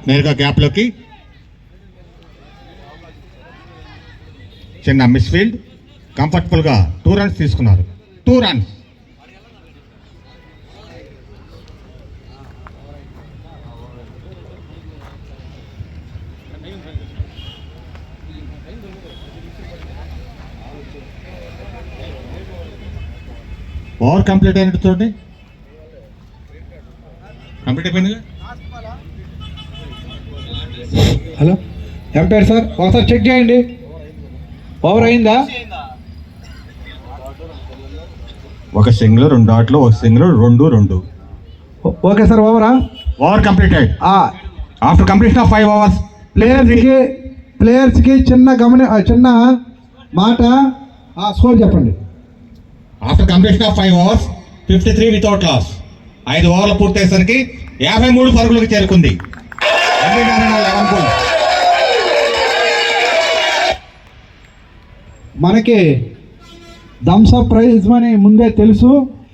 నేరుగా గ్యాప్లోకి చిన్న మిస్ఫీల్డ్, కంఫర్టబుల్గా 2 రన్స్ తీసుకున్నారు. 2 రన్స్. ఓవర్ కంప్లీట్ అయినట్టు చూడండి. కంప్లీట్ అయిపోయింది. హలో ఎంపైర్ సార్, ఒకసారి చెక్ చేయండి. ఓవర్ అయిందా? ఒక సింగిల్, 2 డాట్లు, ఒక సింగిల్, 2. ఓకే సార్, ఓవరా? Over completed. After completion of 5 overs. ప్లేయర్స్కి చిన్న మాట, స్కోర్ చెప్పండి. After completion of 5 overs, 53 without loss. 5 ఓవర్లు పూర్తయ్యేసరికి 53 పరుగులకు చేరుకుంది. మనకి థమ్స్ అప్ ప్రైజ్ మనీ ముందే తెలుసు.